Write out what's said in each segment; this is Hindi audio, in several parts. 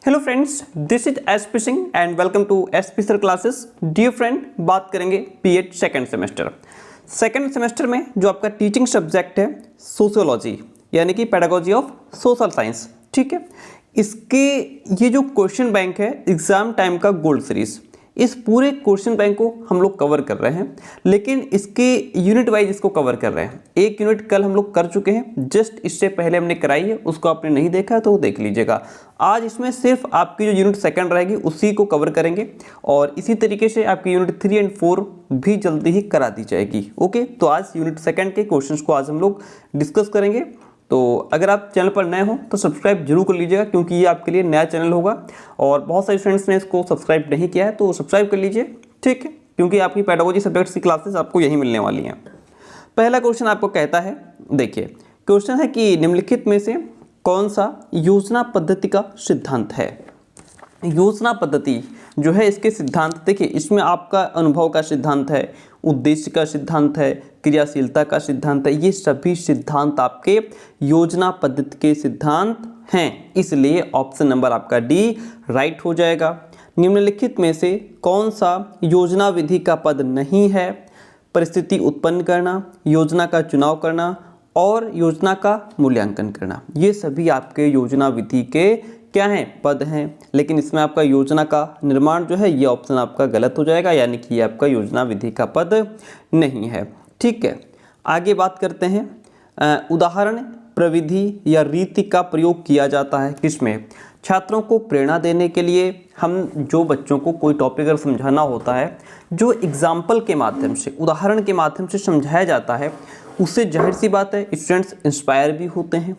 Hello friends, this is SP Singh and welcome to SP sir classes. Dear friend, बात करेंगे बीएड सेकेंड सेमेस्टर में जो आपका टीचिंग सब्जेक्ट है सोशियोलॉजी यानी कि पेडागोजी ऑफ सोशल साइंस। ठीक है, इसके ये जो क्वेश्चन बैंक है एग्जाम टाइम का गोल्ड सीरीज, इस पूरे क्वेश्चन बैंक को हम लोग कवर कर रहे हैं, लेकिन इसके यूनिट वाइज इसको कवर कर रहे हैं। एक यूनिट कल हम लोग कर चुके हैं, जस्ट इससे पहले हमने कराई है, उसको आपने नहीं देखा है तो वो देख लीजिएगा। आज इसमें सिर्फ आपकी जो यूनिट सेकंड रहेगी उसी को कवर करेंगे और इसी तरीके से आपकी यूनिट 3 एंड 4 भी जल्दी ही करा दी जाएगी। ओके, तो आज यूनिट सेकंड के क्वेश्चंस को आज हम लोग डिस्कस करेंगे। तो अगर आप चैनल पर नए हो तो सब्सक्राइब जरूर कर लीजिएगा, क्योंकि ये आपके लिए नया चैनल होगा और बहुत सारे फ्रेंड्स ने इसको सब्सक्राइब नहीं किया है तो सब्सक्राइब कर लीजिए। ठीक है, क्योंकि आपकी पेडागोजी सब्जेक्ट्स की क्लासेस आपको यही मिलने वाली हैं। पहला क्वेश्चन आपको कहता है, देखिए क्वेश्चन है कि निम्नलिखित में से कौन सा योजना पद्धति का सिद्धांत है। योजना पद्धति जो है इसके सिद्धांत, देखिए इसमें आपका अनुभव का सिद्धांत है, उद्देश्य का सिद्धांत है, क्रियाशीलता का सिद्धांत है, ये सभी सिद्धांत आपके योजना पद्धति के सिद्धांत हैं। इसलिए ऑप्शन नंबर आपका डी राइट हो जाएगा। निम्नलिखित में से कौन सा योजना विधि का पद नहीं है। परिस्थिति उत्पन्न करना, योजना का चुनाव करना और योजना का मूल्यांकन करना, ये सभी आपके योजना विधि के क्या हैं, पद हैं। लेकिन इसमें आपका योजना का निर्माण जो है ये ऑप्शन आपका गलत हो जाएगा, यानी कि ये आपका योजना विधि का पद नहीं है। ठीक है, आगे बात करते हैं। उदाहरण, प्रविधि या रीति का प्रयोग किया जाता है किसमें। छात्रों को प्रेरणा देने के लिए हम जो बच्चों को कोई टॉपिक अगर समझाना होता है, जो एग्जाम्पल के माध्यम से, उदाहरण के माध्यम से समझाया जाता है, उससे जाहिर सी बात है स्टूडेंट्स इंस्पायर भी होते हैं।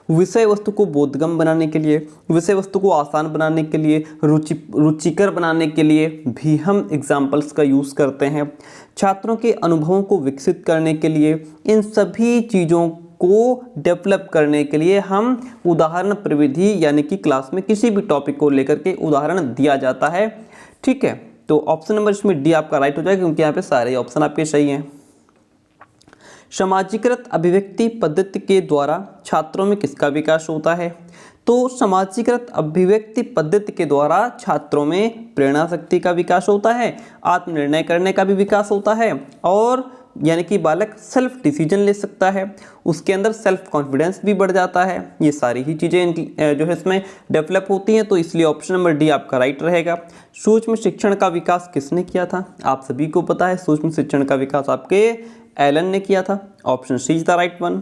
विषय वस्तु को बोधगम्य बनाने के लिए, विषय वस्तु को आसान बनाने के लिए, रुचिकर बनाने के लिए भी हम एग्जाम्पल्स का यूज़ करते हैं। छात्रों के अनुभवों को विकसित करने के लिए, इन सभी चीज़ों को डेवलप करने के लिए हम उदाहरण प्रविधि यानी कि क्लास में किसी भी टॉपिक को लेकर के उदाहरण दिया जाता है। ठीक है, तो ऑप्शन नंबर इसमें डी आपका राइट हो जाएगा, क्योंकि यहाँ पे सारे ऑप्शन आपके सही हैं। समाजीकृत अभिव्यक्ति पद्धति के द्वारा छात्रों में किसका विकास होता है। तो समाजीकृत अभिव्यक्ति पद्धति के द्वारा छात्रों में प्रेरणा शक्ति का विकास होता है, आत्मनिर्णय करने का भी विकास होता है और यानी कि बालक सेल्फ डिसीजन ले सकता है, उसके अंदर सेल्फ कॉन्फिडेंस भी बढ़ जाता है। ये सारी ही चीज़ें जो है इसमें डेवलप होती हैं, तो इसलिए ऑप्शन नंबर डी आपका राइट रहेगा। सूक्ष्म शिक्षण का विकास किसने किया था, आप सभी को पता है सूक्ष्म शिक्षण का विकास आपके एलन ने किया था। Option C is the right one.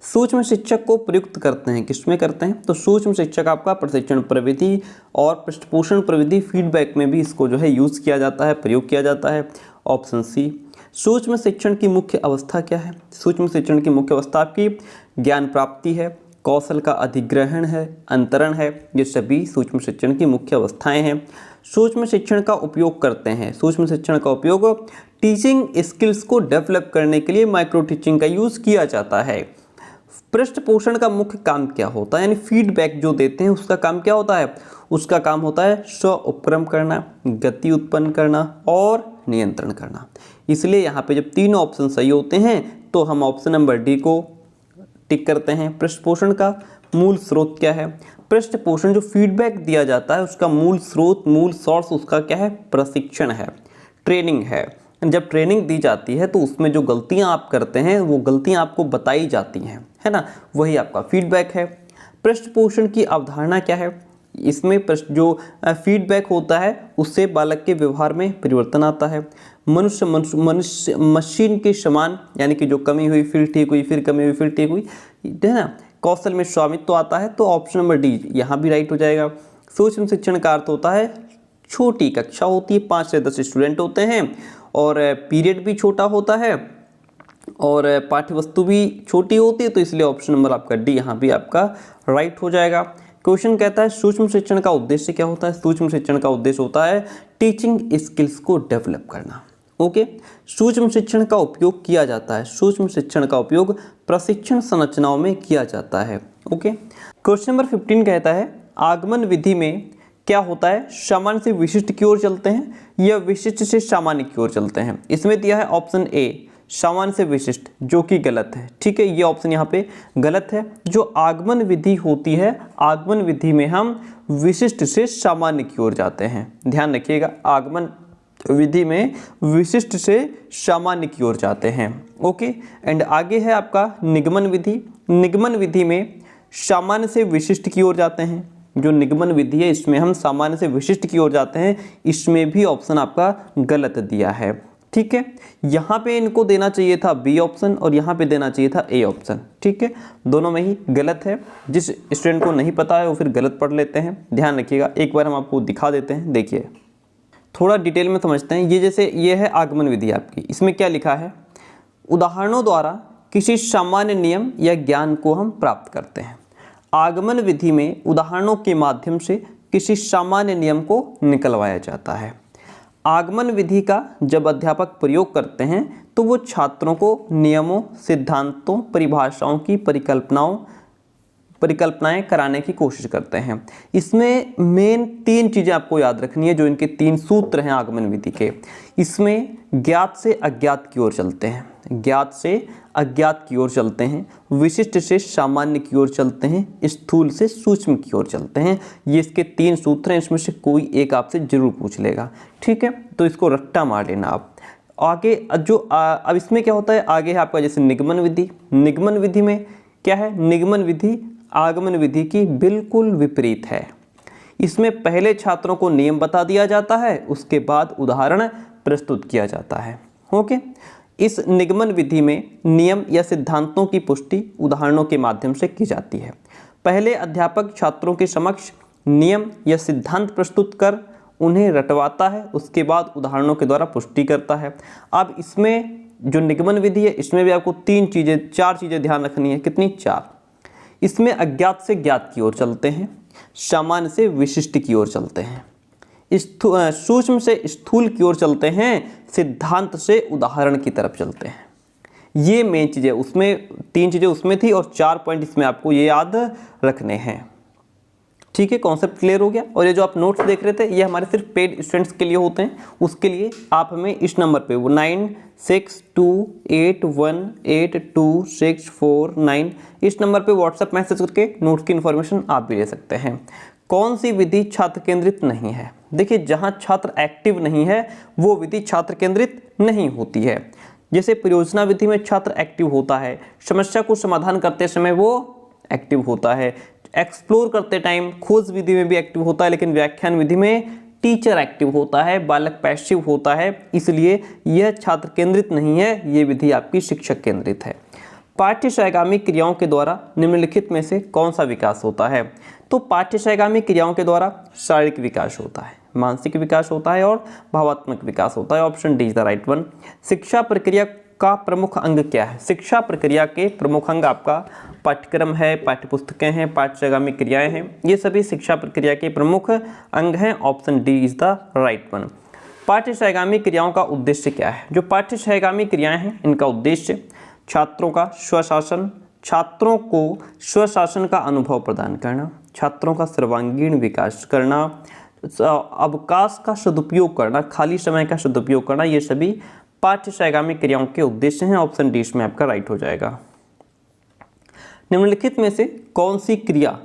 सूक्ष्म शिक्षक को प्रयुक्त करते हैं किसमें करते हैं, तो सूक्ष्म शिक्षक आपका प्रशिक्षण प्रविधि और पृष्ठपोषण प्रविधि फीडबैक में भी इसको जो है यूज़ किया जाता है, प्रयोग किया जाता है। Option C. सूक्ष्म शिक्षण की मुख्य अवस्था क्या है। सूक्ष्म शिक्षण की मुख्य अवस्था आपकी ज्ञान प्राप्ति है, कौशल का अधिग्रहण है, अंतरण है, ये सभी सूक्ष्म शिक्षण की मुख्य अवस्थाएं हैं। सूक्ष्म शिक्षण का उपयोग करते हैं, सूक्ष्म शिक्षण का उपयोग टीचिंग स्किल्स को डेवलप करने के लिए माइक्रो टीचिंग का यूज़ किया जाता है। पृष्ठपोषण का मुख्य काम क्या होता है, यानी फीडबैक जो देते हैं उसका काम क्या होता है, उसका काम होता है स्व उपक्रम करना, गति उत्पन्न करना और नियंत्रण करना। इसलिए यहाँ पे जब तीनों ऑप्शन सही होते हैं तो हम ऑप्शन नंबर डी को टिक करते हैं। पृष्ठपोषण का मूल स्रोत क्या है, पृष्ठपोषण जो फीडबैक दिया जाता है उसका मूल स्रोत, मूल सोर्स उसका क्या है, प्रशिक्षण है, ट्रेनिंग है। जब ट्रेनिंग दी जाती है तो उसमें जो गलतियां आप करते हैं वो गलतियां आपको बताई जाती हैं, है ना, वही आपका फीडबैक है। पृष्ठपोषण की अवधारणा क्या है, इसमें जो फीडबैक होता है उससे बालक के व्यवहार में परिवर्तन आता है। मनुष्य मशीन के समान, यानी कि जो कमी हुई फिर ठीक हुई, फिर कमी हुई फिर ठीक हुई, है ना। कौशल में स्वामित्व तो आता है, तो ऑप्शन नंबर डी यहाँ भी राइट हो जाएगा। सूक्ष्म शिक्षण का अर्थ होता है छोटी कक्षा होती है, 5 से 10 स्टूडेंट होते हैं और पीरियड भी छोटा होता है और पाठ्य वस्तु भी छोटी होती है, तो इसलिए ऑप्शन नंबर आपका डी यहाँ भी आपका राइट हो जाएगा। क्वेश्चन कहता है सूक्ष्म शिक्षण का उद्देश्य क्या होता है। सूक्ष्म शिक्षण का उद्देश्य होता है टीचिंग स्किल्स को डेवलप करना। ओके, सूक्ष्म शिक्षण का उपयोग किया जाता है, सूक्ष्म शिक्षण का उपयोग प्रशिक्षण संरचनाओं में किया जाता है। ओके, क्वेश्चन नंबर 15 कहता है आगमन विधि में क्या होता है, सामान्य से विशिष्ट की ओर चलते हैं या विशिष्ट से सामान्य की ओर चलते हैं। इसमें दिया है ऑप्शन ए सामान्य से विशिष्ट, जो कि गलत है। ठीक है, ये ऑप्शन यहाँ पे गलत है। जो आगमन विधि होती है, आगमन विधि में हम विशिष्ट से सामान्य की ओर जाते हैं। ध्यान रखिएगा, आगमन विधि में विशिष्ट से सामान्य की ओर जाते हैं। ओके, एंड आगे है आपका निगमन विधि। निगमन विधि में सामान्य से विशिष्ट की ओर जाते हैं। जो निगमन विधि है इसमें हम सामान्य से विशिष्ट की ओर जाते हैं। इसमें भी ऑप्शन आपका गलत दिया है। ठीक है, यहाँ पे इनको देना चाहिए था बी ऑप्शन और यहाँ पे देना चाहिए था ए ऑप्शन। ठीक है, दोनों में ही गलत है। जिस स्टूडेंट को नहीं पता है वो फिर गलत पढ़ लेते हैं। ध्यान रखिएगा, एक बार हम आपको दिखा देते हैं। देखिए, थोड़ा डिटेल में समझते हैं। ये जैसे ये है आगमन विधि आपकी, इसमें क्या लिखा है, उदाहरणों द्वारा किसी सामान्य नियम या ज्ञान को हम प्राप्त करते हैं। आगमन विधि में उदाहरणों के माध्यम से किसी सामान्य नियम को निकलवाया जाता है। आगमन विधि का जब अध्यापक प्रयोग करते हैं तो वो छात्रों को नियमों, सिद्धांतों, परिभाषाओं की परिकल्पनाएं कराने की कोशिश करते हैं। इसमें मेन 3 चीज़ें आपको याद रखनी है, जो इनके 3 सूत्र हैं आगमन विधि के। इसमें ज्ञात से अज्ञात की ओर चलते हैं, ज्ञात से अज्ञात की ओर चलते हैं, विशिष्ट से सामान्य की ओर चलते हैं, स्थूल से सूक्ष्म की ओर चलते हैं। ये इसके 3 सूत्र हैं, इसमें से कोई एक आपसे जरूर पूछ लेगा। ठीक है, तो इसको रट्टा मार लेना आप। आगे जो अब इसमें क्या होता है, आगे है आपका जैसे निगमन विधि। निगमन विधि में क्या है, निगमन विधि आगमन विधि की बिल्कुल विपरीत है। इसमें पहले छात्रों को नियम बता दिया जाता है, उसके बाद उदाहरण प्रस्तुत किया जाता है। ओके, इस निगमन विधि में नियम या सिद्धांतों की पुष्टि उदाहरणों के माध्यम से की जाती है। पहले अध्यापक छात्रों के समक्ष नियम या सिद्धांत प्रस्तुत कर उन्हें रटवाता है, उसके बाद उदाहरणों के द्वारा पुष्टि करता है। अब इसमें जो निगमन विधि है इसमें भी आपको 4 चीज़ें ध्यान रखनी है। कितनी? 4। इसमें अज्ञात से ज्ञात की ओर चलते हैं, सामान्य से विशिष्ट की ओर चलते हैं, सूक्ष्म से स्थूल की ओर चलते हैं, सिद्धांत से उदाहरण की तरफ चलते हैं। ये मेन चीज़ें उसमें 3 चीज़ें उसमें थी और 4 पॉइंट इसमें आपको ये याद रखने हैं। ठीक है, कॉन्सेप्ट क्लियर हो गया। और ये जो आप नोट्स देख रहे थे ये हमारे सिर्फ पेड स्टूडेंट्स के लिए होते हैं। उसके लिए आप हमें इस नंबर पे 9628182649 इस नंबर पे व्हाट्सएप मैसेज करके नोट्स की इन्फॉर्मेशन आप भी ले सकते हैं। कौन सी विधि छात्र केंद्रित नहीं है? देखिए, जहाँ छात्र एक्टिव नहीं है वो विधि छात्र केंद्रित नहीं होती है। जैसे परियोजना विधि में छात्र एक्टिव होता है, समस्या को समाधान करते समय वो एक्टिव होता है, एक्सप्लोर करते टाइम खोज विधि में भी एक्टिव होता है, लेकिन व्याख्यान विधि में टीचर एक्टिव होता है, बालक पैसिव होता है। इसलिए यह छात्र केंद्रित नहीं है, ये विधि आपकी शिक्षक केंद्रित है। पाठ्य सहगामी क्रियाओं के द्वारा निम्नलिखित में से कौन सा विकास होता है? तो पाठ्य सहगामी क्रियाओं के द्वारा शारीरिक विकास होता है, मानसिक विकास होता है और भावात्मक विकास होता है। Option D is the right one. शिक्षा प्रक्रिया का प्रमुख अंग क्या है? शिक्षा प्रक्रिया के प्रमुख अंग आपका पाठ्यक्रम है, पाठ्यपुस्तकें हैं, पाठ्य सहगामी क्रियाएं हैं। ये सभी शिक्षा प्रक्रिया के प्रमुख अंग हैं। Option D is the right one. पाठ्य सहगामी क्रियाओं का उद्देश्य क्या है? जो पाठ्य सहगामी क्रियाएं हैं इनका उद्देश्य छात्रों का स्वशासन, छात्रों को स्वशासन का अनुभव प्रदान करना, छात्रों का सर्वांगीण विकास करना, अवकाश का सदुपयोग करना, खाली समय का सदुपयोग करना, ये सभी पाठ्य सहगामी क्रियाओं के उद्देश्य हैं। ऑप्शन डी इसमें आपका राइट हो जाएगा। निम्नलिखित में से कौन सी क्रिया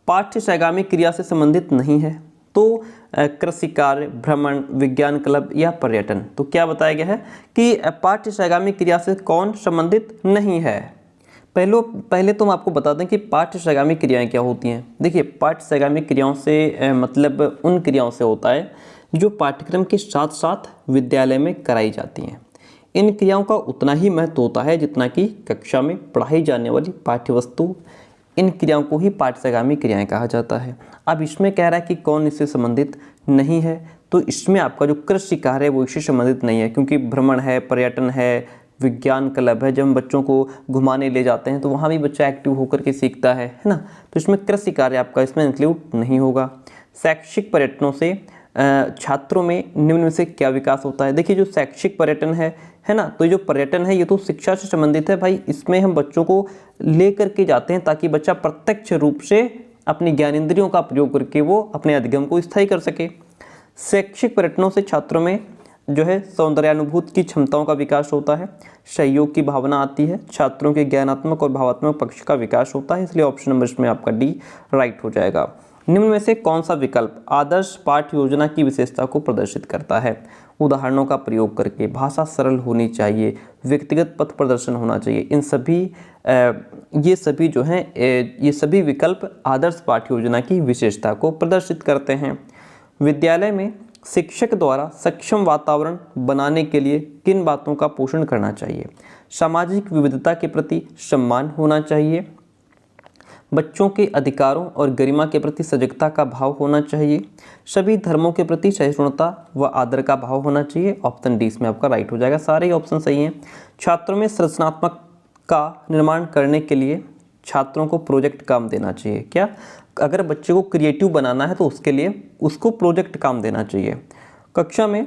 पाठ्य सहगामी क्रिया से संबंधित नहीं है? तो कृषि कार्य, भ्रमण, विज्ञान क्लब या पर्यटन। तो क्या बताया गया है कि पाठ्य सहगामी क्रिया से कौन संबंधित नहीं है? पहले तो हम आपको बता दें कि पाठ्य सहगामी क्रियाएं क्या होती हैं। देखिए, पाठ्य सहगामी क्रियाओं से मतलब उन क्रियाओं से होता है जो पाठ्यक्रम के साथ साथ विद्यालय में कराई जाती हैं। इन क्रियाओं का उतना ही महत्व होता है जितना कि कक्षा में पढ़ाई जाने वाली पाठ्यवस्तु। इन क्रियाओं को ही पाठ्य सहगामी क्रियाएं कहा जाता है। अब इसमें कह रहा है कि कौन इससे संबंधित नहीं है, तो इसमें आपका जो कृषि कार्य है वो इससे संबंधित नहीं है, क्योंकि भ्रमण है, पर्यटन है, विज्ञान क्लब है। जब हम बच्चों को घुमाने ले जाते हैं तो वहाँ भी बच्चा एक्टिव होकर के सीखता है ना। तो इसमें कृषि कार्य आपका इसमें इंक्लूड नहीं होगा। शैक्षिक पर्यटनों से छात्रों में निम्न में से क्या विकास होता है? देखिए, जो शैक्षिक पर्यटन है ना, तो जो पर्यटन है ये तो शिक्षा से संबंधित है भाई। इसमें हम बच्चों को ले करके जाते हैं ताकि बच्चा प्रत्यक्ष रूप से अपनी ज्ञानेंद्रियों का प्रयोग करके वो अपने अधिगम को स्थायी कर सके। शैक्षिक पर्यटनों से छात्रों में जो है सौंदर्यानुभूति की क्षमताओं का विकास होता है, सहयोग की भावना आती है, छात्रों के ज्ञानात्मक और भावात्मक पक्ष का विकास होता है। इसलिए ऑप्शन नंबर इसमें आपका डी राइट हो जाएगा। निम्न में से कौन सा विकल्प आदर्श पाठ्य योजना की विशेषता को प्रदर्शित करता है? उदाहरणों का प्रयोग करके, भाषा सरल होनी चाहिए, व्यक्तिगत पथ प्रदर्शन होना चाहिए। इन सभी ये सभी जो हैं ये सभी विकल्प आदर्श पाठ्य योजना की विशेषता को प्रदर्शित करते हैं। विद्यालय में शिक्षक द्वारा सक्षम वातावरण बनाने के लिए किन बातों का पोषण करना चाहिए? सामाजिक विविधता के प्रति सम्मान होना चाहिए, बच्चों के अधिकारों और गरिमा के प्रति सजगता का भाव होना चाहिए, सभी धर्मों के प्रति सहिष्णुता व आदर का भाव होना चाहिए। ऑप्शन डी इसमें आपका राइट हो जाएगा, सारे ही ऑप्शन सही हैं। छात्रों में सृजनात्मक का निर्माण करने के लिए छात्रों को प्रोजेक्ट काम देना चाहिए। क्या? अगर बच्चे को क्रिएटिव बनाना है तो उसके लिए उसको प्रोजेक्ट काम देना चाहिए। कक्षा में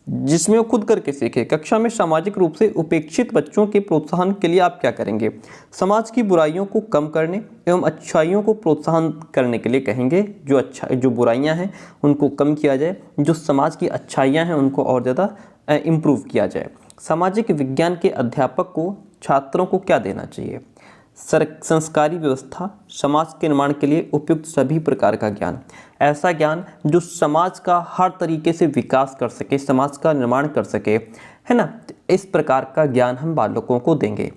जिसमें वो खुद करके सीखे। कक्षा में सामाजिक रूप से उपेक्षित बच्चों के प्रोत्साहन के लिए आप क्या करेंगे? समाज की बुराइयों को कम करने एवं अच्छाइयों को प्रोत्साहन करने के लिए कहेंगे। जो बुराइयां हैं उनको कम किया जाए, जो समाज की अच्छाइयां हैं उनको और ज़्यादा इम्प्रूव किया जाए। सामाजिक विज्ञान के अध्यापक को छात्रों को क्या देना चाहिए? संस्कारी व्यवस्था, समाज के निर्माण के लिए उपयुक्त सभी प्रकार का ज्ञान, ऐसा ज्ञान जो समाज का हर तरीके से विकास कर सके, समाज का निर्माण कर सके, है ना। इस प्रकार का ज्ञान हम बालकों को देंगे।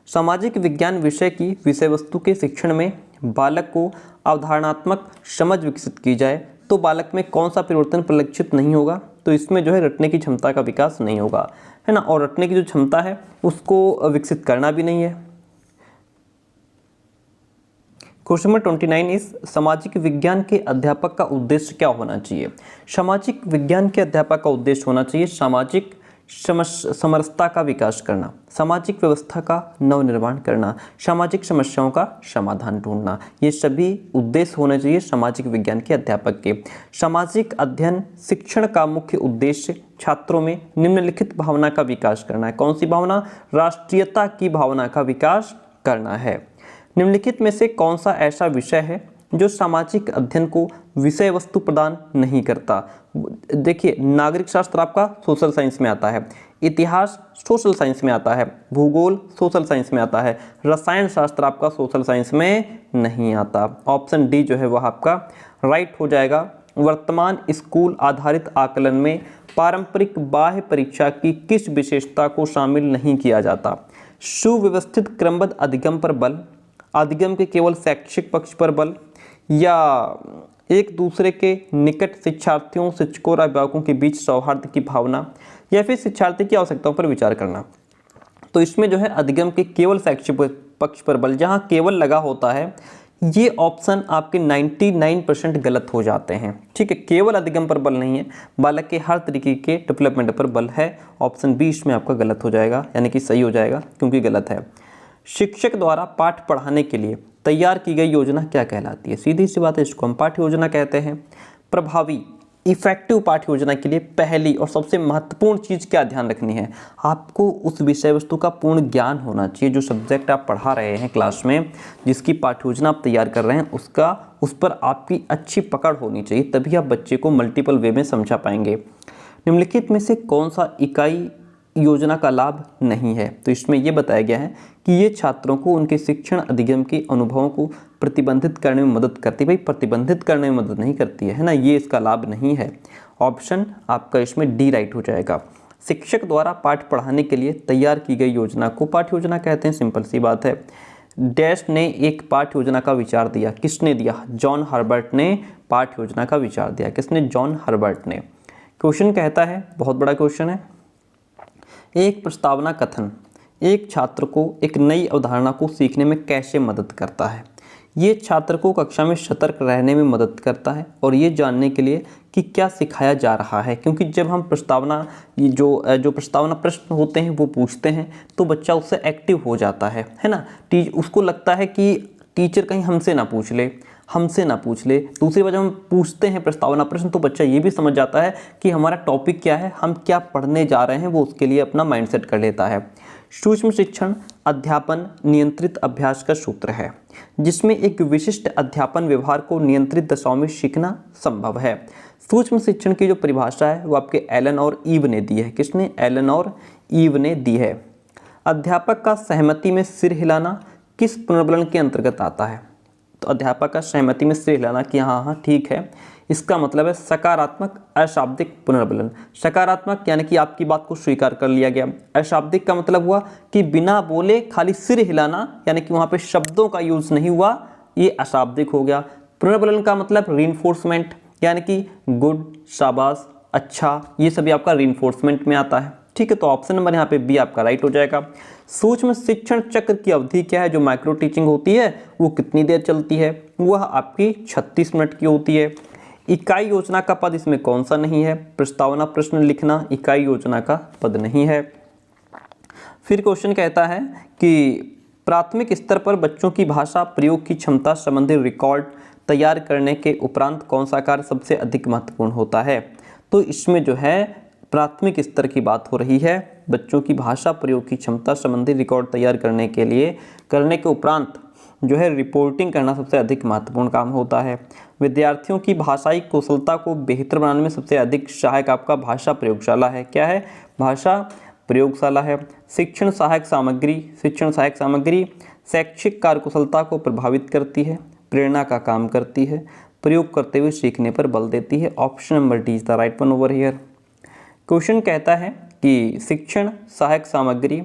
सामाजिक विज्ञान विषय की विषय वस्तु के शिक्षण में बालक को अवधारणात्मक समझ विकसित की जाए तो बालक में कौन सा परिवर्तन परिलक्षित नहीं होगा? तो इसमें जो है रटने की क्षमता का विकास नहीं होगा, है ना। और रटने की जो क्षमता है उसको विकसित करना भी नहीं है। क्वेश्चन नंबर 29 इस सामाजिक विज्ञान के अध्यापक का उद्देश्य क्या होना चाहिए? सामाजिक विज्ञान के अध्यापक का उद्देश्य होना चाहिए सामाजिक समरसता का विकास करना, सामाजिक व्यवस्था का नवनिर्माण करना, सामाजिक समस्याओं का समाधान ढूंढना। ये सभी उद्देश्य होने चाहिए सामाजिक विज्ञान के अध्यापक के। सामाजिक अध्ययन शिक्षण का मुख्य उद्देश्य छात्रों में निम्नलिखित भावना का विकास करना है। कौन सी भावना? राष्ट्रीयता की भावना का विकास करना है। निम्नलिखित में से कौन सा ऐसा विषय है जो सामाजिक अध्ययन को विषय वस्तु प्रदान नहीं करता? देखिए, नागरिक शास्त्र आपका सोशल साइंस में आता है, इतिहास सोशल साइंस में आता है, भूगोल सोशल साइंस में आता है, रसायन शास्त्र आपका सोशल साइंस में नहीं आता। ऑप्शन डी जो है वह आपका राइट हो जाएगा। वर्तमान स्कूल आधारित आकलन में पारंपरिक बाह्य परीक्षा की किस विशेषता को शामिल नहीं किया जाता? सुव्यवस्थित क्रमबद्ध अधिगम पर बल, अधिगम के केवल शैक्षिक पक्ष पर बल, या एक दूसरे के निकट शिक्षार्थियों, शिक्षकों और अभिभावकों के बीच सौहार्द की भावना, या फिर शिक्षार्थी की आवश्यकताओं पर विचार करना। तो इसमें जो है अधिगम के केवल शैक्षिक पक्ष पर बल, जहां केवल लगा होता है, ये ऑप्शन आपके 99% गलत हो जाते हैं। ठीक है, केवल अधिगम पर बल नहीं है, बालक के हर तरीके के डेवलपमेंट पर बल है। ऑप्शन 20 में आपका गलत हो जाएगा, यानी कि सही हो जाएगा क्योंकि गलत है। शिक्षक द्वारा पाठ पढ़ाने के लिए तैयार की गई योजना क्या कहलाती है? सीधी सी बात है, इसको हम पाठ्य योजना कहते हैं। प्रभावी इफेक्टिव पाठ्य योजना के लिए पहली और सबसे महत्वपूर्ण चीज़ क्या ध्यान रखनी है? आपको उस विषय वस्तु का पूर्ण ज्ञान होना चाहिए। जो सब्जेक्ट आप पढ़ा रहे हैं क्लास में, जिसकी पाठ्य योजना आप तैयार कर रहे हैं, उस पर आपकी अच्छी पकड़ होनी चाहिए, तभी आप बच्चे को मल्टीपल वे में समझा पाएंगे। निम्नलिखित में से कौन सा इकाई योजना का लाभ नहीं है? तो इसमें यह बताया गया है कि ये छात्रों को उनके शिक्षण अधिगम के अनुभवों को प्रतिबंधित करने में मदद करती है। भाई, प्रतिबंधित करने में मदद नहीं करती है ना, ये इसका लाभ नहीं है। ऑप्शन आपका इसमें डी राइट हो जाएगा। शिक्षक द्वारा पाठ पढ़ाने के लिए तैयार की गई योजना को पाठ्य योजना कहते हैं। सिंपल सी बात है। डैश ने एक पाठ्य योजना का विचार दिया। किसने दिया? जॉन हर्बर्ट ने पाठ्य योजना का विचार दिया। किसने? जॉन हर्बर्ट ने। क्वेश्चन कहता है, बहुत बड़ा क्वेश्चन है, एक प्रस्तावना कथन एक छात्र को एक नई अवधारणा को सीखने में कैसे मदद करता है? ये छात्र को कक्षा में सतर्क रहने में मदद करता है और ये जानने के लिए कि क्या सिखाया जा रहा है, क्योंकि जब हम प्रस्तावना जो प्रस्तावना प्रश्न होते हैं वो पूछते हैं तो बच्चा उससे एक्टिव हो जाता है ना। उसको लगता है कि टीचर कहीं हमसे ना पूछ ले। दूसरी बात, जब हम पूछते हैं प्रस्तावना प्रश्न तो बच्चा ये भी समझ जाता है कि हमारा टॉपिक क्या है, हम क्या पढ़ने जा रहे हैं, वो उसके लिए अपना माइंडसेट कर लेता है। सूक्ष्म शिक्षण अध्यापन नियंत्रित अभ्यास का सूत्र है जिसमें एक विशिष्ट अध्यापन व्यवहार को नियंत्रित दशाओं में सीखना संभव है। सूक्ष्म शिक्षण की जो परिभाषा है वो आपके एलन और ईव ने दी है। किसने? एलन और ईव ने दी है। अध्यापक का सहमति में सिर हिलाना किस पुनर्बलन के अंतर्गत आता है? तो अध्यापक का सहमति में सिर हिलाना कि हाँ हाँ ठीक है, इसका मतलब है सकारात्मक अशाब्दिक पुनर्बलन। सकारात्मक यानी कि आपकी बात को स्वीकार कर लिया गया। अशाब्दिक का मतलब हुआ कि बिना बोले खाली सिर हिलाना, यानी कि वहाँ पे शब्दों का यूज नहीं हुआ, ये अशाब्दिक हो गया। पुनर्बलन का मतलब रीइंफोर्समेंट, यानी कि गुड, शाबाश, अच्छा, ये सभी आपका रीइंफोर्समेंट में आता है। ठीक है, तो ऑप्शन नंबर यहाँ पे बी आपका राइट हो जाएगा। सूक्ष्म शिक्षण चक्र की अवधि क्या है? जो माइक्रो टीचिंग होती है वो कितनी देर चलती है? वह आपकी 36 मिनट की होती है। इकाई योजना का पद इसमें कौन सा नहीं है? प्रस्तावना प्रश्न लिखना इकाई योजना का पद नहीं है। फिर क्वेश्चन कहता है कि प्राथमिक स्तर पर बच्चों की भाषा प्रयोग की क्षमता संबंधी रिकॉर्ड तैयार करने के उपरांत कौन सा कार्य सबसे अधिक महत्वपूर्ण होता है? तो इसमें जो है प्राथमिक स्तर की बात हो रही है। बच्चों की भाषा प्रयोग की क्षमता संबंधी रिकॉर्ड तैयार करने के उपरांत जो है रिपोर्टिंग करना सबसे अधिक महत्वपूर्ण काम होता है। विद्यार्थियों की भाषाई कौशलता को बेहतर बनाने में सबसे अधिक सहायक आपका भाषा प्रयोगशाला है। क्या है? भाषा प्रयोगशाला है। शिक्षण सहायक सामग्री शैक्षिक कार्यकुशलता को प्रभावित करती है, प्रेरणा का काम करती है, प्रयोग करते हुए सीखने पर बल देती है। Option number D is the right one over here. Question कहता है कि शिक्षण सहायक सामग्री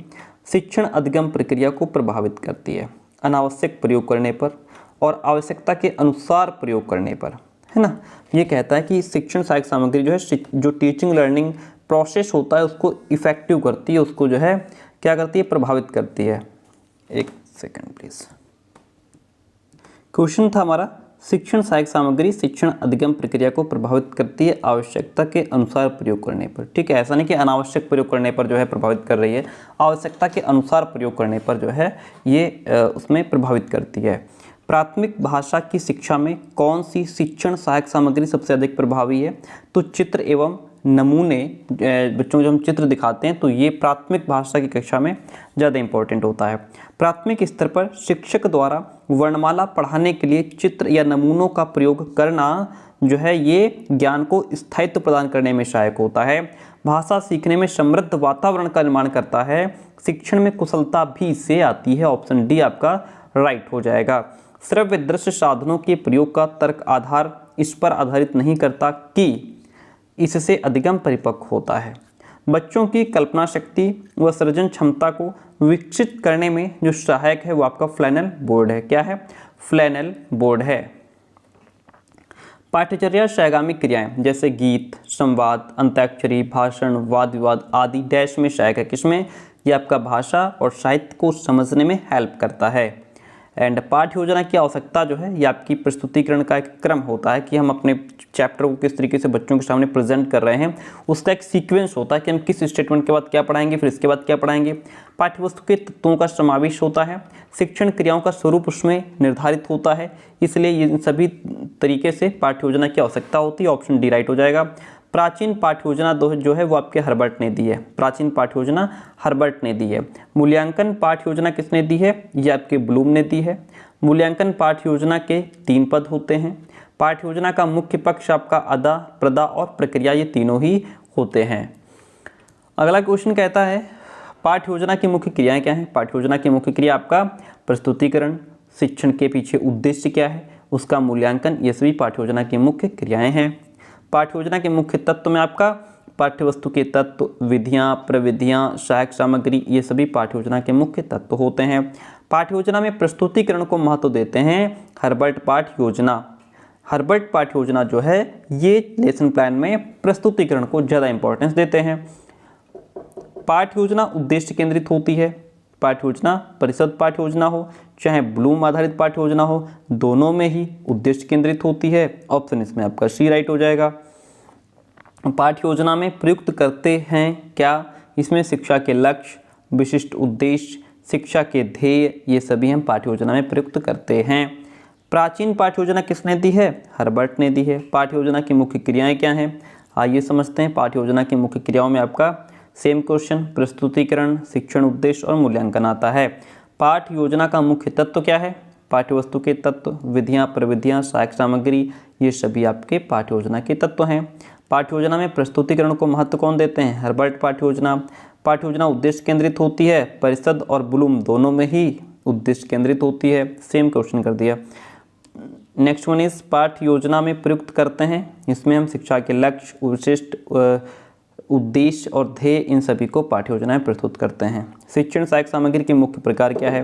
शिक्षण अधिगम प्रक्रिया को प्रभावित करती है अनावश्यक प्रयोग करने पर और आवश्यकता के अनुसार प्रयोग करने पर, है ना। ये कहता है कि शिक्षण सहायक सामग्री जो है जो टीचिंग लर्निंग प्रोसेस होता है उसको इफेक्टिव करती है, उसको जो है क्या करती है? प्रभावित करती है। एक सेकंड प्लीज। क्वेश्चन था हमारा शिक्षण सहायक सामग्री शिक्षण अधिगम प्रक्रिया को प्रभावित करती है आवश्यकता के अनुसार प्रयोग करने पर। ठीक है, ऐसा नहीं कि अनावश्यक प्रयोग करने पर जो है प्रभावित कर रही है, आवश्यकता के अनुसार प्रयोग करने पर जो है ये उसमें प्रभावित करती है। प्राथमिक भाषा की शिक्षा में कौन सी शिक्षण सहायक सामग्री सबसे अधिक प्रभावी है? तो चित्र एवं नमूने, बच्चों को जब हम चित्र दिखाते हैं तो ये प्राथमिक भाषा की कक्षा में ज़्यादा इंपॉर्टेंट होता है। प्राथमिक स्तर पर शिक्षक द्वारा वर्णमाला पढ़ाने के लिए चित्र या नमूनों का प्रयोग करना जो है ये ज्ञान को स्थायित्व प्रदान करने में सहायक होता है। भाषा सीखने में समृद्ध वातावरण का निर्माण करता है। शिक्षण में कुशलता भी इससे आती है। ऑप्शन डी आपका राइट हो जाएगा। श्रव्य दृश्य साधनों के प्रयोग का तर्क आधार इस पर आधारित नहीं करता कि इससे अधिगम परिपक्व होता है। बच्चों की कल्पना शक्ति व सृजन क्षमता को विकसित करने में जो सहायक है वो आपका फ्लैनल बोर्ड है। क्या है? फ्लैनल बोर्ड है। पाठ्यचर्या सहगामी क्रियाएं जैसे गीत, संवाद, अंताक्षरी, भाषण, वाद विवाद आदि डैश में सहायक है। किसमें? ये आपका भाषा और साहित्य को समझने में हेल्प करता है। एंड पाठ्य योजना की आवश्यकता जो है ये आपकी प्रस्तुतिकरण का एक क्रम होता है कि हम अपने चैप्टर को किस तरीके से बच्चों के सामने प्रेजेंट कर रहे हैं, उसका एक सीक्वेंस होता है कि हम किस स्टेटमेंट के बाद क्या पढ़ाएंगे, फिर इसके बाद क्या पढ़ाएंगे। पाठ्यवस्तु के तत्वों का समावेश होता है, शिक्षण क्रियाओं का स्वरूप उसमें निर्धारित होता है, इसलिए ये सभी तरीके से पाठ्य योजना की आवश्यकता होती है। ऑप्शन डी राइट हो जाएगा। प्राचीन पाठ्य योजना जो है वो आपके हर्बर्ट ने दी है। प्राचीन पाठ्य योजना हर्बर्ट ने दी है। मूल्यांकन पाठ्य योजना किसने दी है? ये आपके ब्लूम ने दी है। मूल्यांकन पाठ्य योजना के 3 पद होते हैं। पाठ्य योजना का मुख्य पक्ष आपका अदा, प्रदा और प्रक्रिया, ये तीनों ही होते हैं। अगला क्वेश्चन कहता है पाठ्य योजना की मुख्य क्रियाएं क्या हैं? पाठ्य योजना की मुख्य क्रिया आपका प्रस्तुतिकरण, शिक्षण के पीछे उद्देश्य क्या है, उसका मूल्यांकन, ये सभी पाठ्य योजना की मुख्य क्रियाएं हैं। पाठ्य योजना के मुख्य तत्व में आपका पाठ्यवस्तु के तत्व, विधियां, प्रविधियां, सहायक सामग्री, ये सभी पाठ्य योजना के मुख्य तत्व होते हैं। पाठ्य योजना में प्रस्तुतिकरण को महत्व देते हैं हर्बर्ट पाठ्य योजना। हर्बर्ट पाठ्य योजना जो है ये लेसन प्लान में प्रस्तुतिकरण को ज़्यादा इंपॉर्टेंस देते हैं। पाठ्य योजना उद्देश्य केंद्रित होती है। पाठ्य योजना परिषद पाठ्य योजना हो चाहे ब्लूम आधारित पाठ्य योजना हो, दोनों में ही उद्देश्य केंद्रित होती है। ऑप्शन इसमें आपका सी राइट हो जाएगा। पाठ्य योजना में प्रयुक्त करते हैं क्या? इसमें शिक्षा के लक्ष्य, विशिष्ट उद्देश्य, शिक्षा के ध्येय, ये सभी हम पाठ्य योजना में प्रयुक्त करते हैं। प्राचीन पाठ्य योजना किसने दी है? हर्बर्ट ने दी है। पाठ्य योजना की मुख्य क्रियाएं क्या हैं? आइए समझते हैं। पाठ्य योजना की मुख्य क्रियाओं में आपका सेम क्वेश्चन, प्रस्तुतिकरण, शिक्षण उद्देश्य और मूल्यांकन आता है। पाठ योजना का मुख्य तत्व क्या है? पाठ्य वस्तु के तत्व, विधियाँ, प्रविधियाँ, सहायक सामग्री, ये सभी आपके पाठ्य योजना के तत्व हैं। पाठ्य योजना में प्रस्तुतिकरण को महत्व कौन देते हैं? हर्बर्ट। पाठ्य योजना उद्देश्य केंद्रित होती है, परिषद और ब्लूम दोनों में ही उद्देश्य केंद्रित होती है। सेम क्वेश्चन कर दिया। नेक्स्ट वन इज पाठ्य योजना में प्रयुक्त करते हैं, इसमें हम शिक्षा के लक्ष्य, विशिष्ट उद्देश्य और ध्येय, इन सभी को पाठ्य योजनाएं प्रस्तुत करते हैं। शिक्षण सहायक सामग्री के मुख्य प्रकार क्या है?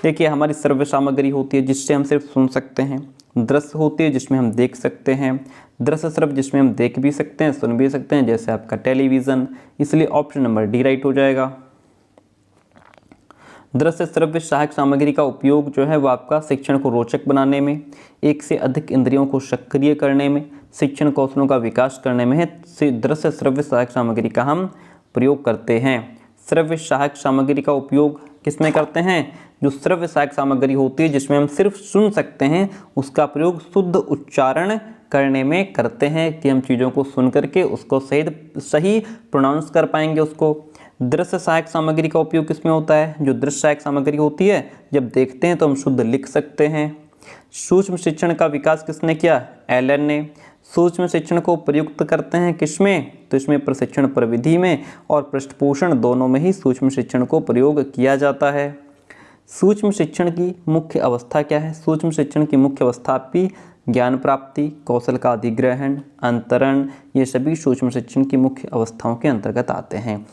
देखिए, हमारी श्रव्य सामग्री होती है जिससे हम सिर्फ सुन सकते हैं, दृश्य होती है जिसमें हम देख सकते हैं, दृश्य श्रव्य जिसमें हम देख भी सकते हैं, सुन भी सकते हैं, जैसे आपका टेलीविज़न, इसलिए ऑप्शन नंबर डी राइट हो जाएगा। दृश्य श्रव्य सहायक सामग्री का उपयोग जो है वो आपका शिक्षण को रोचक बनाने में, एक से अधिक इंद्रियों को सक्रिय करने में, शिक्षण कौशलों का विकास करने में है। दृश्य श्रव्य सहायक सामग्री का हम प्रयोग करते हैं। श्रव्य सहायक सामग्री का उपयोग किसमें करते हैं? जो श्रव्य सहायक सामग्री होती है जिसमें हम सिर्फ सुन सकते हैं, उसका प्रयोग शुद्ध उच्चारण करने में करते हैं कि हम चीज़ों को सुन करके उसको सही प्रोनाउंस कर पाएंगे उसको। दृश्य सहायक सामग्री का उपयोग किसमें होता है? जो दृश्य सहायक सामग्री होती है जब देखते हैं तो हम शुद्ध लिख सकते हैं। सूक्ष्म शिक्षण का विकास किसने किया? एलन ने। सूक्ष्म शिक्षण को प्रयुक्त करते हैं किसमें? तो इसमें प्रशिक्षण प्रविधि में और पृष्ठपोषण दोनों में ही सूक्ष्म शिक्षण को प्रयोग किया जाता है। सूक्ष्म शिक्षण की मुख्य अवस्था क्या है? सूक्ष्म शिक्षण की मुख्य अवस्था आपकी ज्ञान प्राप्ति, कौशल का अधिग्रहण, अंतरण, ये सभी सूक्ष्म शिक्षण की मुख्य अवस्थाओं के अंतर्गत आते हैं।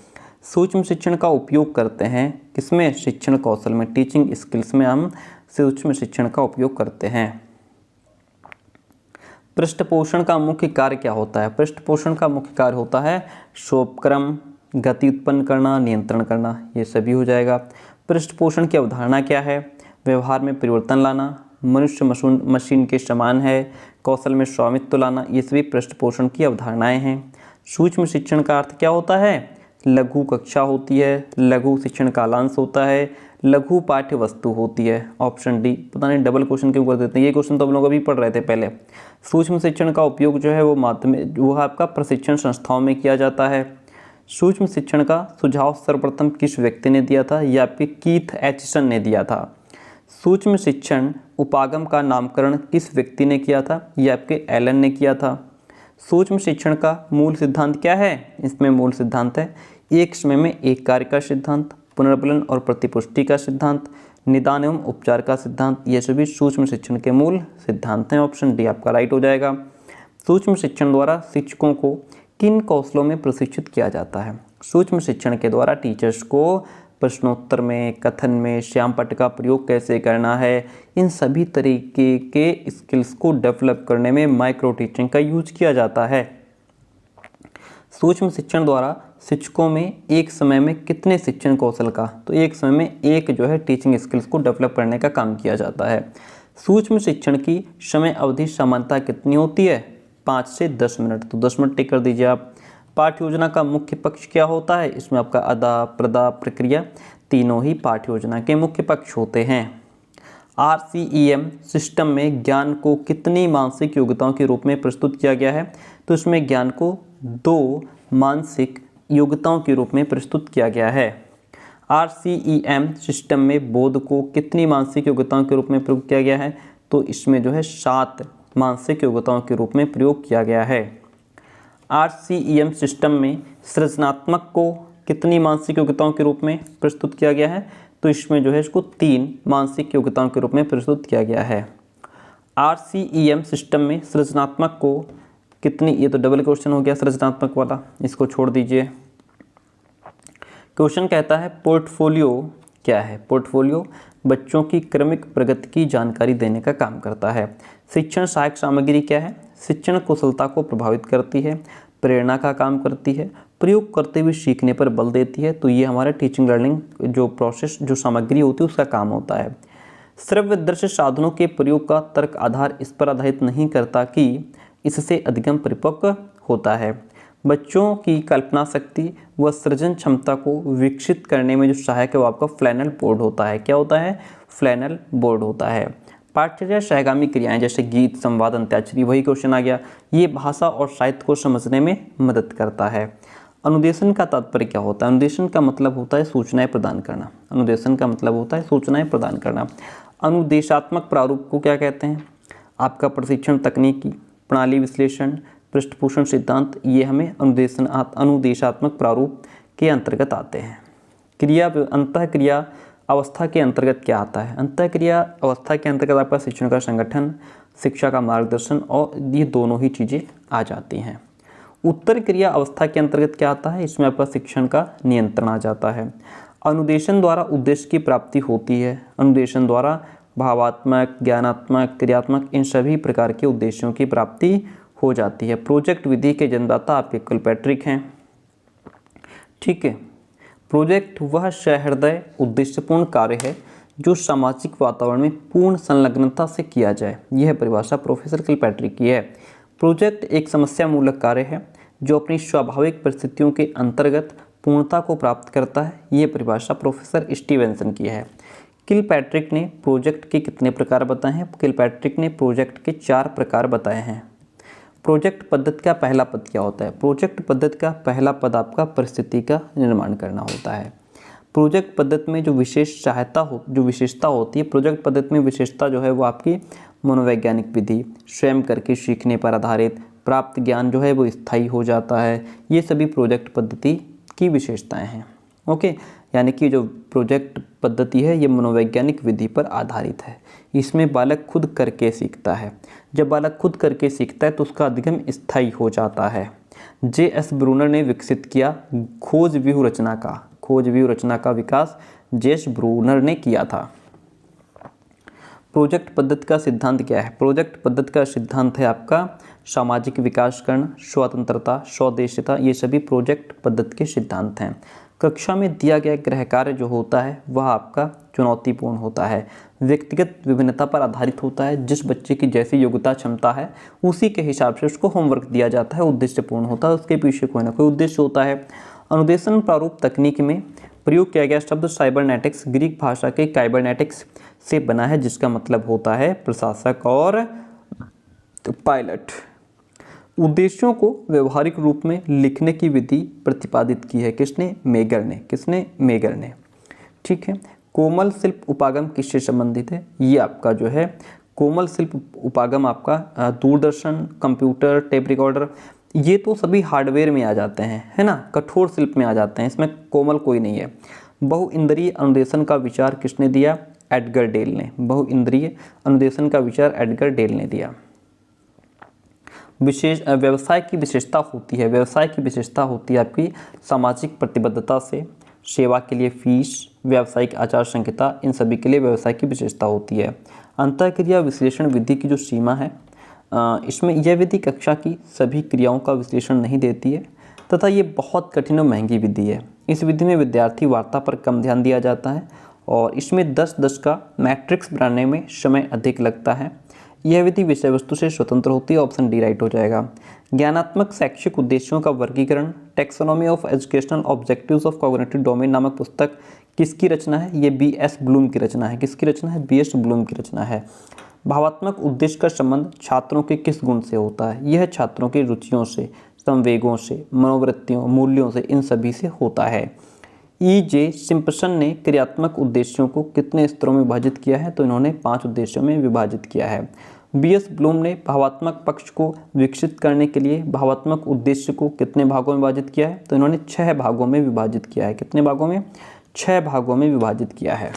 सूक्ष्म शिक्षण का उपयोग करते हैं किसमें? शिक्षण कौशल में, टीचिंग स्किल्स में हम सूक्ष्म शिक्षण का उपयोग करते हैं। पृष्ठपोषण का मुख्य कार्य क्या होता है? पृष्ठपोषण का मुख्य कार्य होता है शोधक्रम, गति उत्पन्न करना, नियंत्रण करना, ये सभी हो जाएगा। पृष्ठपोषण की अवधारणा क्या है? व्यवहार में परिवर्तन लाना, मनुष्य मशीन के समान है, कौशल में स्वामित्व लाना, ये सभी पृष्ठपोषण की अवधारणाएं हैं। सूक्ष्म शिक्षण का अर्थ क्या होता है? लघु कक्षा होती है, लघु शिक्षण कालांश होता है, लघु पाठ्य वस्तु होती है। Option D. पता नहीं डबल क्वेश्चन क्यों कर देते हैं, ये क्वेश्चन तो हम लोग अभी पढ़ रहे थे पहले। सूक्ष्म शिक्षण का उपयोग जो है वो आपका प्रशिक्षण संस्थाओं में किया जाता है। सूक्ष्म शिक्षण का सुझाव सर्वप्रथम किस व्यक्ति ने दिया था? यह आपके कीथ एचिसन ने दिया था। सूक्ष्म शिक्षण उपागम का नामकरण किस व्यक्ति ने किया था? यह आपके एलन ने किया था। सूक्ष्म शिक्षण का मूल सिद्धांत क्या है? इसमें मूल सिद्धांत है एक समय में एक कार्य का सिद्धांत, पुनर्बलन और प्रतिपुष्टि का सिद्धांत, निदान एवं उपचार का सिद्धांत, ये सभी सूक्ष्म शिक्षण के मूल सिद्धांत हैं। ऑप्शन डी आपका राइट हो जाएगा। सूक्ष्म शिक्षण द्वारा शिक्षकों को किन कौशलों में प्रशिक्षित किया जाता है? सूक्ष्म शिक्षण के द्वारा टीचर्स को प्रश्नोत्तर में, कथन में, श्यामपट्ट का प्रयोग कैसे करना है, इन सभी तरीके के स्किल्स को डेवलप करने में माइक्रो टीचिंग का यूज किया जाता है। सूक्ष्म शिक्षण द्वारा शिक्षकों में एक समय में कितने शिक्षण कौशल का? तो एक समय में एक जो है टीचिंग स्किल्स को डेवलप करने का काम किया जाता है। सूक्ष्म शिक्षण की समय अवधि सामान्यतः कितनी होती है? 5 से 10 मिनट। तो 10 मिनट टिक कर दीजिए आप। पाठ्य योजना का मुख्य पक्ष क्या होता है? इसमें आपका अदा, प्रदा, प्रक्रिया, तीनों ही पाठ्य योजना के मुख्य पक्ष होते हैं। RCEM सिस्टम में ज्ञान को कितनी मानसिक योग्यताओं के रूप में प्रस्तुत किया गया है? तो इसमें ज्ञान को 2 मानसिक योग्यताओं के रूप में प्रस्तुत किया गया है। RCEM सिस्टम में बोध को कितनी मानसिक योग्यताओं के रूप में प्रयोग किया गया है? तो इसमें जो है 7 मानसिक योग्यताओं के रूप में प्रयोग किया गया है। RCEM सिस्टम में सृजनात्मक को कितनी मानसिक योग्यताओं के रूप में प्रस्तुत किया गया है? तो इसमें जो है इसको 3 मानसिक योग्यताओं के रूप में प्रस्तुत किया गया है। RCEM सिस्टम में सृजनात्मक को कितनी, ये तो डबल क्वेश्चन हो गया सृजनात्मक वाला, इसको छोड़ दीजिए। क्वेश्चन कहता है पोर्टफोलियो क्या है? पोर्टफोलियो बच्चों की क्रमिक प्रगति की जानकारी देने का काम करता है। शिक्षण सहायक सामग्री क्या है? शिक्षण कुशलता को प्रभावित करती है, प्रेरणा का काम करती है, प्रयोग करते हुए सीखने पर बल देती है। तो ये हमारा टीचिंग लर्निंग जो प्रोसेस, जो सामग्री होती है उसका काम होता है। श्रव्य दृश्य साधनों के प्रयोग का तर्क आधार इस पर आधारित नहीं करता कि इससे अधिगम परिपक्व होता है। बच्चों की कल्पना शक्ति व सृजन क्षमता को विकसित करने में जो सहायक है वो आपका फ्लैनल बोर्ड होता है। क्या होता है? फ्लैनल बोर्ड होता है। पाठ्यचर्या सहगामी क्रियाएं जैसे गीत, संवाद, अंत्याक्षरी, वही क्वेश्चन आ गया। ये भाषा और साहित्य को समझने में मदद करता है। अनुदेशन का तात्पर्य क्या होता है? अनुदेशन का मतलब होता है सूचनाएं प्रदान करना। अनुदेशन का मतलब होता है सूचनाएं प्रदान करना। अनुदेशात्मक प्रारूप को क्या कहते हैं? आपका प्रशिक्षण तकनीकी, प्रणाली विश्लेषण, पृष्ठपोषण सिद्धांत, ये हमें अनुदेशात्मक प्रारूप के अंतर्गत आते हैं। अंतःक्रिया अवस्था के अंतर्गत क्या आता है? अंतःक्रिया अवस्था के अंतर्गत आपका शिक्षण का संगठन, शिक्षा का मार्गदर्शन और ये दोनों ही चीज़ें आ जाती हैं। उत्तर क्रिया अवस्था के अंतर्गत क्या आता है? इसमें आपका शिक्षण का नियंत्रण आ जाता है। अनुदेशन द्वारा उद्देश्य की प्राप्ति होती है। अनुदेशन द्वारा भावात्मक, ज्ञानात्मक, क्रियात्मक इन सभी प्रकार के उद्देश्यों की प्राप्ति हो जाती है। प्रोजेक्ट विधि के जन्मदाता आपके किलपैट्रिक हैं। ठीक है, प्रोजेक्ट वह सहृदय उद्देश्यपूर्ण कार्य है जो सामाजिक वातावरण में पूर्ण संलग्नता से किया जाए। यह परिभाषा प्रोफेसर किलपैट्रिक की है। प्रोजेक्ट एक समस्या मूलक कार्य है जो अपनी स्वाभाविक परिस्थितियों के अंतर्गत पूर्णता को प्राप्त करता है। यह परिभाषा प्रोफेसर स्टीवेंसन की है। किलपैट्रिक ने प्रोजेक्ट के कितने प्रकार बताए हैं? किलपैट्रिक ने प्रोजेक्ट के 4 प्रकार बताए हैं। प्रोजेक्ट पद्धति का पहला पद क्या होता है? प्रोजेक्ट पद्धति का पहला पद आपका परिस्थिति का निर्माण करना होता है। प्रोजेक्ट पद्धति में जो विशेषता होती है, प्रोजेक्ट पद्धति में विशेषता जो है वो आपकी मनोवैज्ञानिक विधि, स्वयं करके सीखने पर आधारित, प्राप्त ज्ञान जो है वो स्थायी हो जाता है। ये सभी प्रोजेक्ट पद्धति की विशेषताएं हैं। ओके, यानी कि जो प्रोजेक्ट पद्धति है ये मनोवैज्ञानिक विधि पर आधारित है। इसमें बालक खुद करके सीखता है। जब बालक खुद करके सीखता है तो उसका अधिगम स्थायी हो जाता है। J.S. ब्रूनर ने विकसित किया खोज व्यूह रचना का विकास J.S. ब्रूनर ने किया था। प्रोजेक्ट पद्धति का सिद्धांत क्या है? प्रोजेक्ट पद्धति का सिद्धांत है आपका सामाजिक विकासकरण, स्वतंत्रता, स्वदेशिता, ये सभी प्रोजेक्ट पद्धति के सिद्धांत हैं। कक्षा में दिया गया गृह कार्य जो होता है वह आपका चुनौतीपूर्ण होता है, व्यक्तिगत विभिन्नता पर आधारित होता है। जिस बच्चे की जैसी योग्यता क्षमता है उसी के हिसाब से उसको होमवर्क दिया जाता है, उद्देश्यपूर्ण होता है, उसके पीछे कोई ना कोई उद्देश्य होता है। अनुदेशन प्रारूप तकनीक में प्रयोग किया गया शब्द साइबरनेटिक्स ग्रीक भाषा के काइबरनेटिक्स से बना है, जिसका मतलब होता है प्रशासक और पायलट। उद्देश्यों को व्यवहारिक रूप में लिखने की विधि प्रतिपादित की है किसने? मेगर ने। ठीक है, कोमल शिल्प उपागम किससे संबंधित है? ये आपका जो है कोमल शिल्प उपागम आपका दूरदर्शन, कंप्यूटर, टेप रिकॉर्डर, ये तो सभी हार्डवेयर में आ जाते हैं, है ना, कठोर शिल्प में आ जाते हैं, इसमें कोमल कोई नहीं है। बहुइंद्रिय अनुदेशन का विचार किसने दिया? एडगर डेल ने। बहुइंद्रिय अनुदेशन का विचार एडगर डेल ने दिया। व्यवसाय की विशेषता होती है आपकी सामाजिक प्रतिबद्धता से, सेवा के लिए फीस, व्यावसायिक आचार संहिता, इन सभी के लिए व्यवसाय की विशेषता होती है। अंतःक्रिया विश्लेषण विधि की जो सीमा है, इसमें यह विधि कक्षा की सभी क्रियाओं का विश्लेषण नहीं देती है तथा ये बहुत कठिन और महंगी विधि है। इस विधि में विद्यार्थी वार्ता पर कम ध्यान दिया जाता है और इसमें 10-10 का मैट्रिक्स बनाने में समय अधिक लगता है। यह विधि विषय वस्तु से स्वतंत्र होती है। ऑप्शन डी राइट हो जाएगा। ज्ञानात्मक शैक्षिक उद्देश्यों का वर्गीकरण, taxonomy of educational objectives of cognitive domain नामक पुस्तक किसकी रचना है? ये B.S. ब्लूम की रचना है। किसकी रचना है? B.S. ब्लूम की रचना है। भावात्मक उद्देश्य का संबंध छात्रों के किस गुण से होता है? यह छात्रों की रुचियों से, संवेगों से, मनोवृत्तियों, मूल्यों से, इन सभी से होता है। E.J. सिम्पसन ने क्रियात्मक उद्देश्यों को कितने स्तरों में विभाजित किया है? तो इन्होंने 5 उद्देश्यों में विभाजित किया है। B.S. ब्लूम ने भावात्मक पक्ष को विकसित करने के लिए भावात्मक उद्देश्य को कितने भागों में विभाजित किया है? तो इन्होंने 6 भागों में विभाजित किया है। कितने भागों में? 6 भागों में विभाजित किया है।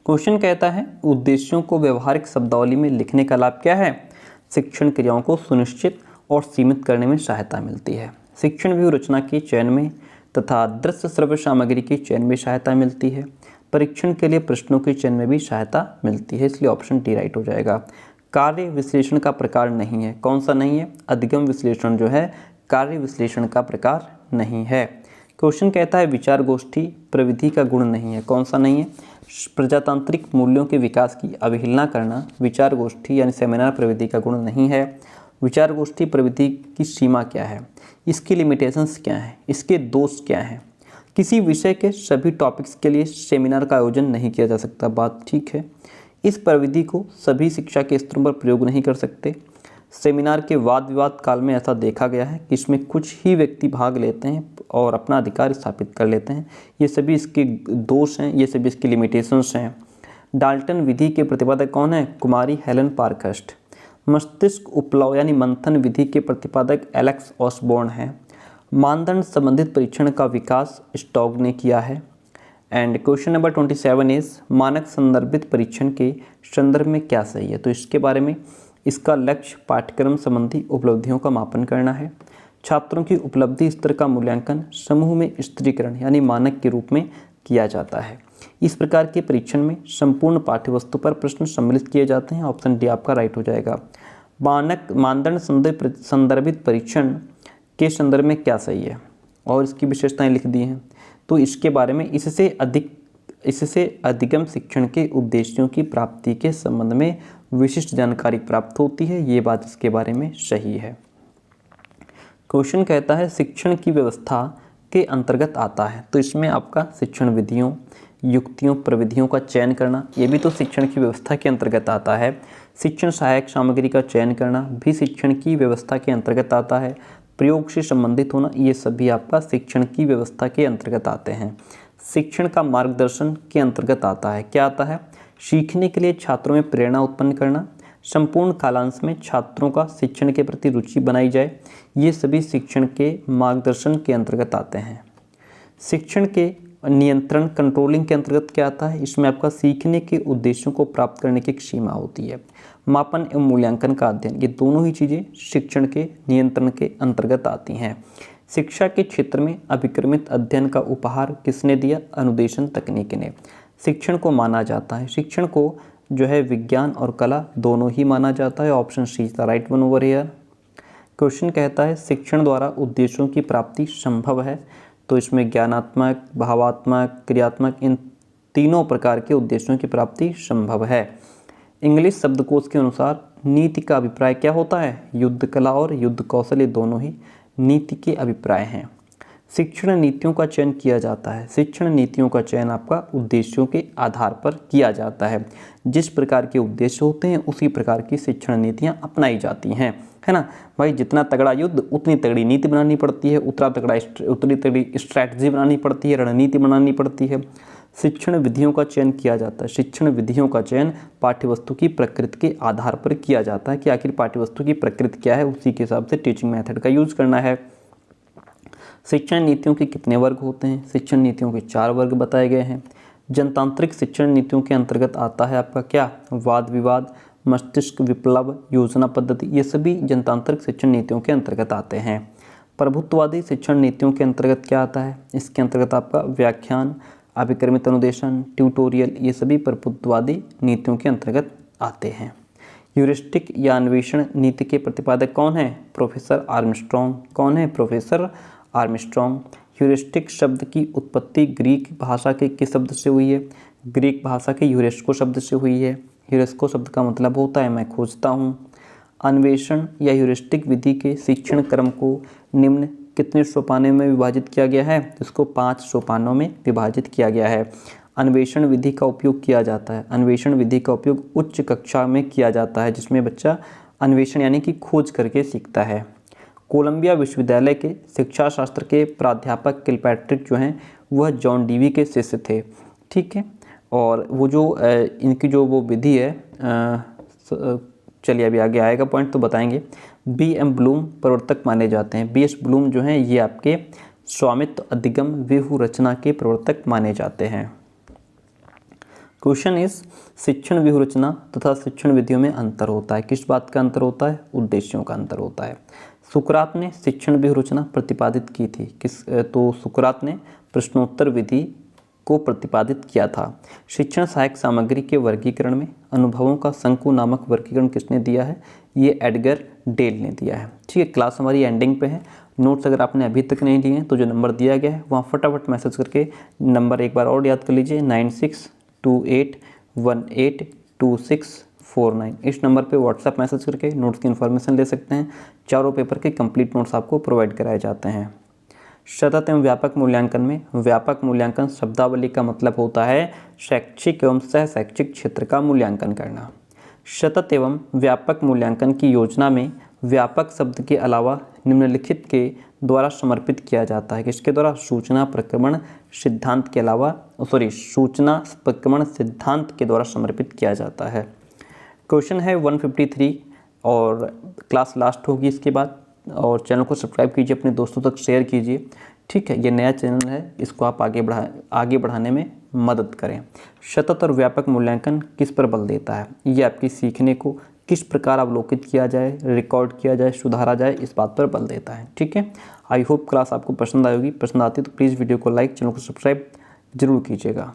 क्वेश्चन कहता है उद्देश्यों को व्यवहारिक शब्दावली में लिखने का लाभ क्या है? शिक्षण क्रियाओं को सुनिश्चित और सीमित करने में सहायता मिलती है। शिक्षण व्यूह रचना के चयन में तथा दृश्य श्रव्य सामग्री के चयन में सहायता मिलती है। परीक्षण के लिए प्रश्नों के चयन में भी सहायता मिलती है, इसलिए ऑप्शन डी राइट हो जाएगा। कार्य विश्लेषण का प्रकार नहीं है। कौन सा नहीं है? अधिगम विश्लेषण जो है कार्य विश्लेषण का प्रकार नहीं है। क्वेश्चन कहता है विचार गोष्ठी प्रविधि का गुण नहीं है। कौन सा नहीं है? प्रजातांत्रिक मूल्यों के विकास की अवहेलना करना विचार गोष्ठी यानी सेमिनार प्रविधि का गुण नहीं है। विचार गोष्ठी प्रविधि की सीमा क्या है? इसकी लिमिटेशंस क्या है? इसके दोष क्या हैं? किसी विषय के सभी टॉपिक्स के लिए सेमिनार का आयोजन नहीं किया जा सकता, बात ठीक है। इस प्रविधि को सभी शिक्षा के स्तरों पर प्रयोग नहीं कर सकते। सेमिनार के वाद विवाद काल में ऐसा देखा गया है कि इसमें कुछ ही व्यक्ति भाग लेते हैं और अपना अधिकार स्थापित कर लेते हैं। ये सभी इसके दोष हैं, ये सभी इसकी लिमिटेशंस हैं। डाल्टन विधि के प्रतिपादक कौन है? कुमारी हेलन पार्कहर्स्ट। मस्तिष्क उपलव यानी मंथन विधि के प्रतिपादक एलेक्स ऑसबोर्न है। मानदंड संबंधित परीक्षण का विकास स्टॉग ने किया है। एंड क्वेश्चन नंबर 27 इज मानक संदर्भित परीक्षण के संदर्भ में क्या सही है? तो इसके बारे में इसका लक्ष्य पाठ्यक्रम संबंधी उपलब्धियों का मापन करना है। छात्रों की उपलब्धि स्तर का मूल्यांकन समूह में स्थिरीकरण यानी मानक के रूप में किया जाता है। इस प्रकार के परीक्षण में संपूर्ण पाठ्यवस्तु पर प्रश्न सम्मिलित किए जाते हैं। ऑप्शन डी आपका राइट हो जाएगा। मानदंड संदर्भित परीक्षण के संदर्भ में क्या सही है और इसकी विशेषताएं लिख दी हैं। तो इसके बारे में इससे अधिगम शिक्षण के उद्देश्यों की प्राप्ति के संबंध में विशिष्ट जानकारी प्राप्त होती है। ये बात इसके बारे में सही है। क्वेश्चन कहता है शिक्षण की व्यवस्था के अंतर्गत आता है। तो इसमें आपका शिक्षण विधियों, युक्तियों, प्रविधियों का चयन करना, ये भी तो शिक्षण की व्यवस्था के अंतर्गत आता है। शिक्षण सहायक सामग्री का चयन करना भी शिक्षण की व्यवस्था के अंतर्गत आता है। प्रयोग से संबंधित होना, ये सभी आपका शिक्षण की व्यवस्था के अंतर्गत आते हैं। शिक्षण का मार्गदर्शन के अंतर्गत आता है। क्या आता है? सीखने के लिए छात्रों में प्रेरणा उत्पन्न करना, संपूर्ण कालांश में छात्रों का शिक्षण के प्रति रुचि बनाई जाए, ये सभी शिक्षण के मार्गदर्शन के अंतर्गत आते हैं। शिक्षण के नियंत्रण कंट्रोलिंग के अंतर्गत क्या आता है? इसमें आपका सीखने के उद्देश्यों को प्राप्त करने की एक सीमा होती है। मापन एवं मूल्यांकन का अध्ययन, ये दोनों ही चीज़ें शिक्षण के नियंत्रण के अंतर्गत आती हैं। शिक्षा के क्षेत्र में अभिक्रमित अध्ययन का उपहार किसने दिया? अनुदेशन तकनीक ने। शिक्षण को माना जाता है, शिक्षण को जो है विज्ञान और कला दोनों ही माना जाता है। Option C is the right one over here. Question कहता है शिक्षण द्वारा उद्देश्यों की प्राप्ति संभव है। तो इसमें ज्ञानात्मक, भावात्मक, क्रियात्मक, इन तीनों प्रकार के उद्देश्यों की प्राप्ति संभव है। इंग्लिश शब्दकोश के अनुसार नीति का अभिप्राय क्या होता है? युद्ध कला और युद्ध कौशल, ये दोनों ही नीति के अभिप्राय हैं। शिक्षण नीतियों का चयन किया जाता है। शिक्षण नीतियों का चयन आपका उद्देश्यों के आधार पर किया जाता है। जिस प्रकार के उद्देश्य होते हैं उसी प्रकार की शिक्षण नीतियां अपनाई जाती हैं, है ना भाई। जितना तगड़ा युद्ध उतनी तगड़ी नीति बनानी पड़ती है, उतनी तगड़ी स्ट्रैटेजी बनानी पड़ती है, रणनीति बनानी पड़ती है। शिक्षण विधियों का चयन किया जाता है। शिक्षण विधियों का चयन पाठ्यवस्तु की प्रकृति के आधार पर किया जाता है कि आखिर पाठ्यवस्तु की प्रकृति क्या है, उसी के हिसाब से टीचिंग मेथड का यूज करना है। शिक्षण नीतियों के कितने वर्ग होते हैं? शिक्षण नीतियों के 4 वर्ग बताए गए हैं। जनतांत्रिक शिक्षण नीतियों के अंतर्गत आता है आपका क्या? वाद विवाद, मस्तिष्क विप्लव, योजना पद्धति, ये सभी जनतांत्रिक शिक्षण नीतियों के अंतर्गत आते हैं। प्रभुत्ववादी शिक्षण नीतियों के अंतर्गत क्या आता है? इसके अंतर्गत आपका व्याख्यान, अभिक्रमित अनुदेशन, ट्यूटोरियल, ये सभी प्रभुत्ववादी नीतियों के अंतर्गत आते हैं। ह्यूरिस्टिक या अन्वेषण नीति के प्रतिपादक कौन है? Professor Armstrong. कौन है? Professor Armstrong. ह्यूरिस्टिक शब्द की उत्पत्ति ग्रीक भाषा के किस शब्द से हुई है? ग्रीक भाषा के ह्यूरेस्को शब्द से हुई है। ह्यूरेस्को शब्द का मतलब होता है मैं खोजता हूँ। अन्वेषण या ह्यूरिस्टिक विधि के शिक्षण क्रम को निम्न कितने सोपानों में विभाजित किया गया है? इसको 5 सोपानों में विभाजित किया गया है। अन्वेषण विधि का उपयोग किया जाता है। अन्वेषण विधि का उपयोग उच्च कक्षा में किया जाता है, जिसमें बच्चा अन्वेषण यानी कि खोज करके सीखता है। कोलंबिया विश्वविद्यालय के शिक्षा शास्त्र के प्राध्यापक किलपैट्रिक जो हैं वह जॉन डीवी के शिष्य थे, ठीक है। और वो जो इनकी जो वो विधि है, चलिए अभी आगे आएगा पॉइंट तो बताएंगे। B.M. ब्लूम प्रवर्तक माने जाते हैं। B.S. ब्लूम जो हैं ये आपके स्वामित्व अधिगम व्यूह रचना के प्रवर्तक माने जाते हैं। क्वेश्चन इज शिक्षण व्यूह रचना तथा शिक्षण विधियों में अंतर होता है। किस बात का अंतर होता है? उद्देश्यों का अंतर होता है। सुकरात ने शिक्षण व्यूह रचना प्रतिपादित की थी। तो सुकरात ने प्रश्नोत्तर विधि को प्रतिपादित किया था। शिक्षण सहायक सामग्री के वर्गीकरण में अनुभवों का संकु नामक वर्गीकरण किसने दिया है? ये एडगर डेल ने दिया है, ठीक है। क्लास हमारी एंडिंग पे है। नोट्स अगर आपने अभी तक नहीं लिए हैं तो जो नंबर दिया गया है वहाँ फटाफट मैसेज करके नंबर एक बार और याद कर लीजिए, 9628182649। इस नंबर पे व्हाट्सएप मैसेज करके नोट्स की इन्फॉर्मेशन ले सकते हैं। चारों पेपर के कंप्लीट नोट्स आपको प्रोवाइड कराए जाते हैं। सतत एवं व्यापक मूल्यांकन में व्यापक मूल्यांकन शब्दावली का मतलब होता है शैक्षिक एवं सह शैक्षिक क्षेत्र का मूल्यांकन करना। सतत एवं व्यापक मूल्यांकन की योजना में व्यापक शब्द के अलावा निम्नलिखित के द्वारा समर्पित किया जाता है। किसके द्वारा? सूचना प्रक्रमण सिद्धांत के अलावा सूचना प्रक्रमण सिद्धांत के द्वारा समर्पित किया जाता है। क्वेश्चन है 153 और क्लास लास्ट होगी इसके बाद। और चैनल को सब्सक्राइब कीजिए, अपने दोस्तों तक शेयर कीजिए, ठीक है। ये नया चैनल है, इसको आप आगे बढ़ाने में मदद करें। सतत और व्यापक मूल्यांकन किस पर बल देता है? ये आपकी सीखने को किस प्रकार अवलोकित किया जाए, रिकॉर्ड किया जाए, सुधारा जाए, इस बात पर बल देता है, ठीक है। आई होप क्लास आपको पसंद आएगी। पसंद आती है तो प्लीज़ वीडियो को लाइक, चैनल को सब्सक्राइब जरूर कीजिएगा।